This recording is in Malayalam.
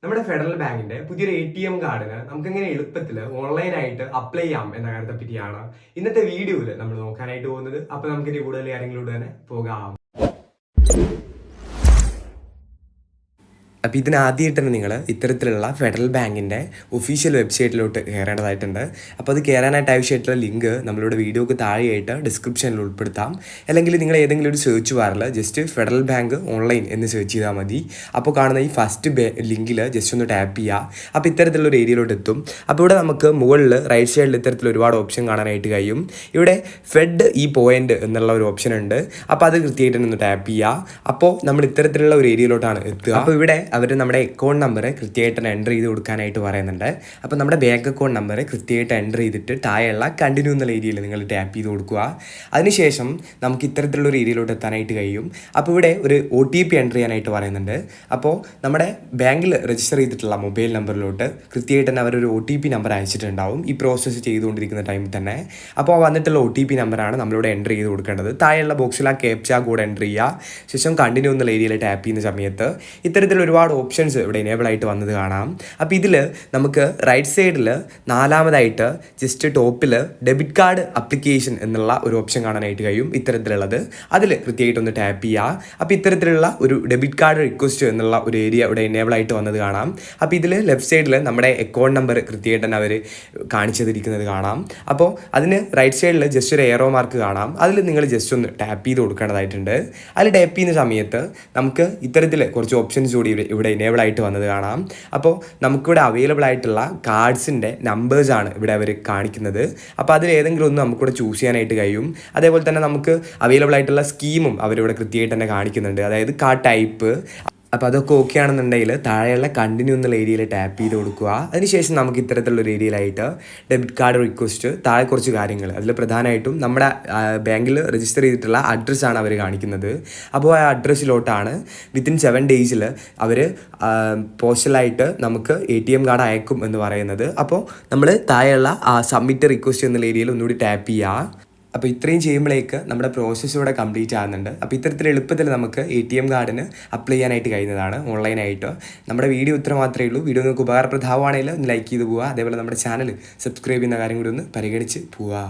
നമ്മുടെ ഫെഡറൽ ബാങ്കിന്റെ പുതിയൊരു ATM കാർഡിന് നമുക്ക് എങ്ങനെ എളുപ്പത്തിൽ ഓൺലൈനായിട്ട് അപ്ലൈ ചെയ്യാം എന്ന കാര്യത്തെ പറ്റിയാണ് ഇന്നത്തെ വീഡിയോയിൽ നമ്മൾ നോക്കാനായിട്ട് പോകുന്നത്. അപ്പൊ നമുക്ക് ഇനി കൂടുതൽ കാര്യങ്ങളിലൂടെ തന്നെ പോകാം. അപ്പോൾ ഇതിനാദ്യമായിട്ട് തന്നെ നിങ്ങൾ ഇത്തരത്തിലുള്ള ഫെഡറൽ ബാങ്കിൻ്റെ ഒഫീഷ്യൽ വെബ്സൈറ്റിലോട്ട് കയറേണ്ടതായിട്ടുണ്ട്. അപ്പോൾ അത് കയറാനായിട്ട് ആവശ്യമായിട്ടുള്ള ലിങ്ക് നമ്മളുടെ വീഡിയോക്ക് താഴെയായിട്ട് ഡിസ്ക്രിപ്ഷനിൽ ഉൾപ്പെടുത്താം. അല്ലെങ്കിൽ നിങ്ങൾ ഏതെങ്കിലും ഒരു സെർച്ച് ബാറിൽ ജസ്റ്റ് ഫെഡറൽ ബാങ്ക് ഓൺലൈൻ എന്ന് സെർച്ച് ചെയ്താൽ മതി. അപ്പോൾ കാണുന്ന ഈ ഫസ്റ്റ് ലിങ്കിൽ ജസ്റ്റ് ഒന്ന് ടാപ്പ് ചെയ്യുക. അപ്പോൾ ഇത്തരത്തിലുള്ള ഒരു ഏരിയയിലോട്ട് എത്തും. അപ്പോൾ ഇവിടെ നമുക്ക് മുകളിൽ റൈറ്റ് സൈഡിൽ ഇത്തരത്തിൽ ഒരുപാട് ഓപ്ഷൻ കാണാനായിട്ട് കഴിയും. ഇവിടെ ഫെഡ് ഈ പോയിന്റ് എന്നുള്ള ഒരു ഓപ്ഷൻ ഉണ്ട്. അപ്പോൾ അത് കൃത്യമായിട്ട് ഒന്ന് ടാപ്പ് ചെയ്യുക. അപ്പോൾ നമ്മൾ ഇത്തരത്തിലുള്ള ഒരു ഏരിയയിലോട്ടാണ് എത്തുക. അപ്പോൾ ഇവിടെ അവർ നമ്മുടെ അക്കൗണ്ട് നമ്പർ കൃത്യമായിട്ട് എൻ്റർ ചെയ്ത് കൊടുക്കാനായിട്ട് പറയുന്നുണ്ട്. അപ്പോൾ നമ്മുടെ ബാങ്ക് അക്കൗണ്ട് നമ്പർ കൃത്യമായിട്ട് എൻ്റർ ചെയ്തിട്ട് താഴെയുള്ള കണ്ടിന്യൂ എന്നുള്ള ഏരിയയിൽ നിങ്ങൾ ടാപ്പ് ചെയ്ത് കൊടുക്കുക. അതിനുശേഷം നമുക്ക് ഇത്തരത്തിലുള്ള ഒരു ഏരിയയിലോട്ട് എത്താനായിട്ട് കഴിയും. അപ്പോൾ ഇവിടെ ഒരു OTP എൻ്റർ ചെയ്യാനായിട്ട് പറയുന്നുണ്ട്. അപ്പോൾ നമ്മുടെ ബാങ്കിൽ രജിസ്റ്റർ ചെയ്തിട്ടുള്ള മൊബൈൽ നമ്പറിലോട്ട് കൃത്യമായിട്ട് തന്നെ അവരൊരു OTP നമ്പർ അയച്ചിട്ടുണ്ടാവും ഈ പ്രോസസ്സ് ചെയ്തുകൊണ്ടിരിക്കുന്ന ടൈമിൽ തന്നെ. അപ്പോൾ വന്നിട്ടുള്ള OTP നമ്പറാണ് നമ്മളിവിടെ എൻ്റർ ചെയ്ത് കൊടുക്കേണ്ടത്. താഴെയുള്ള ബോക്സിൽ ആ ക്യാപ്ച കോഡ് എൻ്റർ ചെയ്യുക. ശേഷം കണ്ടിന്യൂ എന്നുള്ള ഏരിയയിൽ ടാപ്പ് ചെയ്യുന്ന സമയത്ത് ഇത്തരത്തിൽ ഒരുപാട് ഓപ്ഷൻസ് ഇവിടെ എനേബിൾ ആയിട്ട് വന്നത് കാണാം. അപ്പോൾ ഇതിൽ നമുക്ക് റൈറ്റ് സൈഡിൽ നാലാമതായിട്ട് ജസ്റ്റ് ടോപ്പിൽ ഡെബിറ്റ് കാർഡ് അപ്ലിക്കേഷൻ എന്നുള്ള ഒരു ഓപ്ഷൻ കാണാനായിട്ട് കഴിയും. ഇത്തരത്തിലുള്ളത് അതിൽ കൃത്യമായിട്ടൊന്ന് ടാപ്പ് ചെയ്യുക. അപ്പോൾ ഇത്തരത്തിലുള്ള ഒരു ഡെബിറ്റ് കാർഡ് റിക്വസ്റ്റ് എന്നുള്ള ഒരു ഏരിയ ഇവിടെ എനേബിൾ ആയിട്ട് വന്നത് കാണാം. അപ്പോൾ ഇതിൽ ലെഫ്റ്റ് സൈഡിൽ നമ്മുടെ അക്കൗണ്ട് നമ്പർ കൃത്യമായിട്ട് തന്നെ അവർ കാണിച്ചതിരിക്കുന്നത് കാണാം. അപ്പോൾ അതിന് റൈറ്റ് സൈഡിൽ ജസ്റ്റ് ഒരു എയറോ മാർക്ക് കാണാം. അതിൽ നിങ്ങൾ ജസ്റ്റ് ഒന്ന് ടാപ്പ് ചെയ്ത് കൊടുക്കേണ്ടതായിട്ടുണ്ട്. അതിൽ ടാപ്പ് ചെയ്യുന്ന സമയത്ത് നമുക്ക് ഇത്തരത്തിൽ കുറച്ച് ഓപ്ഷൻസ് കൂടി ഇവിടെ എനേബിൾ ആയിട്ട് വന്നത് കാണാം. അപ്പോൾ നമുക്കിവിടെ അവൈലബിൾ ആയിട്ടുള്ള കാർഡ്സിൻ്റെ നമ്പേഴ്സാണ് ഇവിടെ അവർ കാണിക്കുന്നത്. അപ്പോൾ അതിൽ ഏതെങ്കിലും ഒന്ന് നമുക്കിവിടെ ചൂസ് ചെയ്യാനായിട്ട് കഴിയും. അതേപോലെ തന്നെ നമുക്ക് അവൈലബിൾ ആയിട്ടുള്ള സ്കീമും അവരിവിടെ കൃത്യമായിട്ട് തന്നെ കാണിക്കുന്നുണ്ട്. അതായത് കാർഡ് ടൈപ്പ്. അപ്പോൾ അതൊക്കെ ഓക്കെ ആണെന്നുണ്ടെങ്കിൽ താഴെയുള്ള കണ്ടിന്യൂ എന്നുള്ള ഏരിയയിൽ ടാപ്പ് ചെയ്ത് കൊടുക്കുക. അതിനുശേഷം നമുക്ക് ഇത്തരത്തിലുള്ളൊരു ഏരിയയിലായിട്ട് ഡെബിറ്റ് കാർഡ് റിക്വസ്റ്റ് താഴെ കുറച്ച് കാര്യങ്ങൾ അതിൽ പ്രധാനമായിട്ടും നമ്മുടെ ബാങ്കിൽ രജിസ്റ്റർ ചെയ്തിട്ടുള്ള അഡ്രസ്സാണ് അവർ കാണിക്കുന്നത്. അപ്പോൾ ആ അഡ്രസ്സിലോട്ടാണ് വിത്തിൻ 7 ഡേയ്സിൽ അവർ പോസ്റ്റലായിട്ട് നമുക്ക് ATM കാർഡ് അയക്കും എന്ന് പറയുന്നത്. അപ്പോൾ നമ്മൾ താഴെയുള്ള സബ്മിറ്റ് റിക്വസ്റ്റ് എന്നുള്ള ഏരിയയിൽ ഒന്നുകൂടി ടാപ്പ് ചെയ്യുക. അപ്പോൾ ഇത്രയും ചെയ്യുമ്പോഴേക്ക് നമ്മുടെ പ്രോസസ്സ് ഇവിടെ കംപ്ലീറ്റ് ആകുന്നുണ്ട്. അപ്പോൾ ഇത്തരത്തിൽ എളുപ്പത്തിൽ നമുക്ക് ATM കാർഡിന് അപ്ലൈ ചെയ്യാനായിട്ട് കഴിയുന്നതാണ് ഓൺലൈനായിട്ട്. നമ്മുടെ വീഡിയോ ഇത്ര മാത്രമേ ഉള്ളൂ. വീഡിയോ നിങ്ങൾക്ക് ഉപകാരപ്രദമാണെങ്കിൽ ഒന്ന് ലൈക്ക് ചെയ്ത് പോവുക. അതേപോലെ നമ്മുടെ ചാനൽ സബ്സ്ക്രൈബ് ചെയ്യുന്ന കാര്യം കൂടി ഒന്ന് പരിഗണിച്ച് പോവുക.